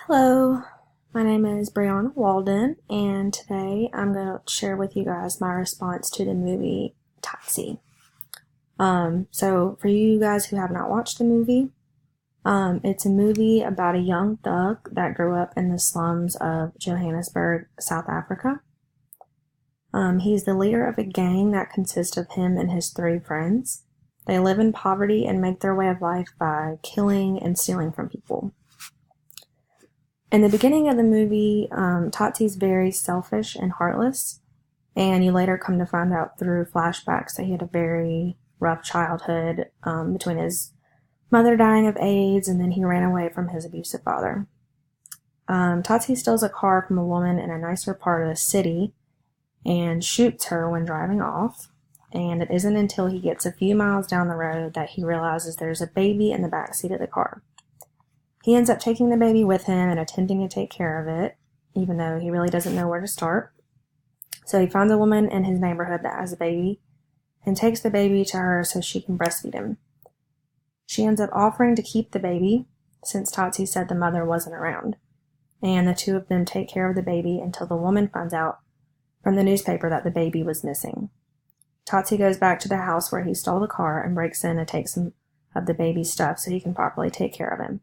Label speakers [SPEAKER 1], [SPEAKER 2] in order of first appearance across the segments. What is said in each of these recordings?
[SPEAKER 1] Hello, my name is Brianna Walden, and today I'm going to share with you guys my response to the movie Tsotsi. So for you guys who have not watched the movie, it's a movie about a young thug that grew up in the slums of Johannesburg, South Africa. He's the leader of a gang that consists of him and his 3 friends. They live in poverty and make their way of life by killing and stealing from people. In the beginning of the movie, Tsotsi's very selfish and heartless, and you later come to find out through flashbacks that he had a very rough childhood between his mother dying of AIDS and then he ran away from his abusive father. Tsotsi steals a car from a woman in a nicer part of the city and shoots her when driving off, and it isn't until he gets a few miles down the road that he realizes there's a baby in the backseat of the car. He ends up taking the baby with him and attempting to take care of it, even though he really doesn't know where to start. So he finds a woman in his neighborhood that has a baby and takes the baby to her so she can breastfeed him. She ends up offering to keep the baby since Tsotsi said the mother wasn't around, and the 2 of them take care of the baby until the woman finds out from the newspaper that the baby was missing. Tsotsi goes back to the house where he stole the car and breaks in and takes some of the baby's stuff so he can properly take care of him.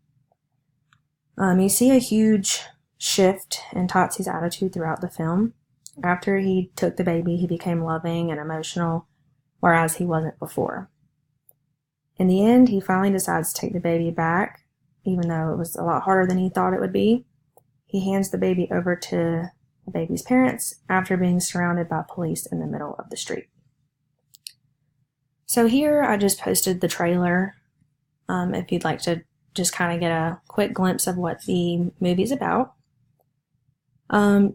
[SPEAKER 1] You see a huge shift in Tsotsi's attitude throughout the film. After he took the baby, he became loving and emotional, whereas he wasn't before. In the end, he finally decides to take the baby back, even though it was a lot harder than he thought it would be. He hands the baby over to the baby's parents after being surrounded by police in the middle of the street. So here I just posted the trailer if you'd like to just kind of get a quick glimpse of what the movie's about.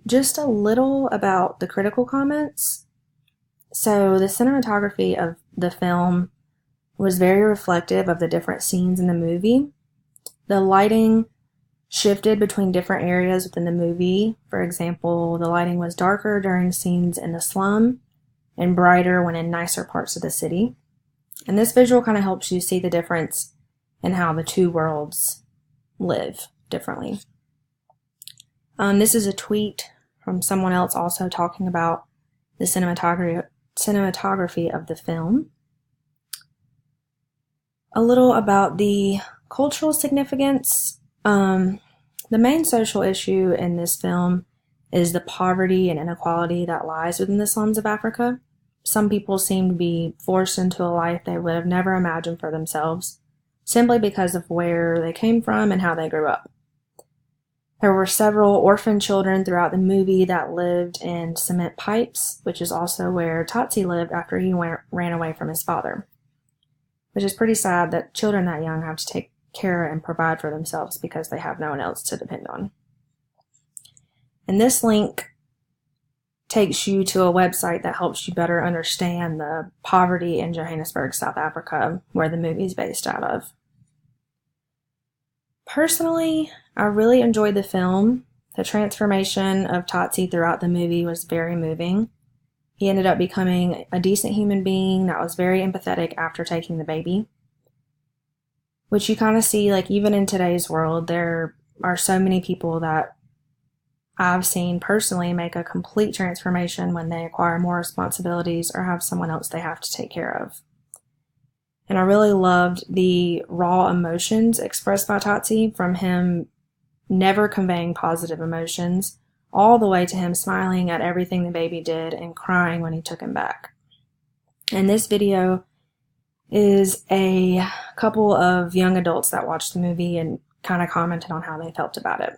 [SPEAKER 1] Just a little about the critical comments. So the cinematography of the film was very reflective of the different scenes in the movie. The lighting shifted between different areas within the movie. For example, the lighting was darker during scenes in the slum and brighter when in nicer parts of the city. And this visual kind of helps you see the difference and how the 2 worlds live differently. This is a tweet from someone else also talking about the cinematography of the film. A little about the cultural significance. The main social issue in this film is the poverty and inequality that lies within the slums of Africa. Some people seem to be forced into a life they would have never imagined for themselves, simply because of where they came from and how they grew up. There were several orphan children throughout the movie that lived in cement pipes, which is also where Tsotsi lived after he ran away from his father. Which is pretty sad that children that young have to take care and provide for themselves because they have no one else to depend on. And this link takes you to a website that helps you better understand the poverty in Johannesburg, South Africa, where the movie is based out of. Personally, I really enjoyed the film. The transformation of Tsotsi throughout the movie was very moving. He ended up becoming a decent human being that was very empathetic after taking the baby. Which you kind of see, like, even in today's world, there are so many people that I've seen personally make a complete transformation when they acquire more responsibilities or have someone else they have to take care of. And I really loved the raw emotions expressed by Tsotsi, from him never conveying positive emotions, all the way to him smiling at everything the baby did and crying when he took him back. And this video is a couple of young adults that watched the movie and kind of commented on how they felt about it.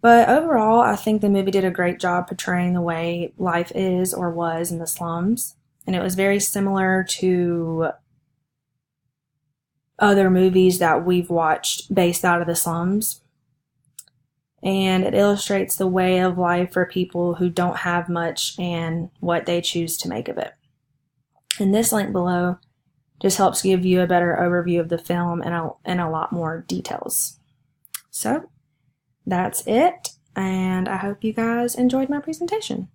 [SPEAKER 1] But overall, I think the movie did a great job portraying the way life is or was in the slums. And it was very similar to other movies that we've watched based out of the slums. And it illustrates the way of life for people who don't have much and what they choose to make of it. And this link below just helps give you a better overview of the film and a lot more details. So, that's it, and I hope you guys enjoyed my presentation.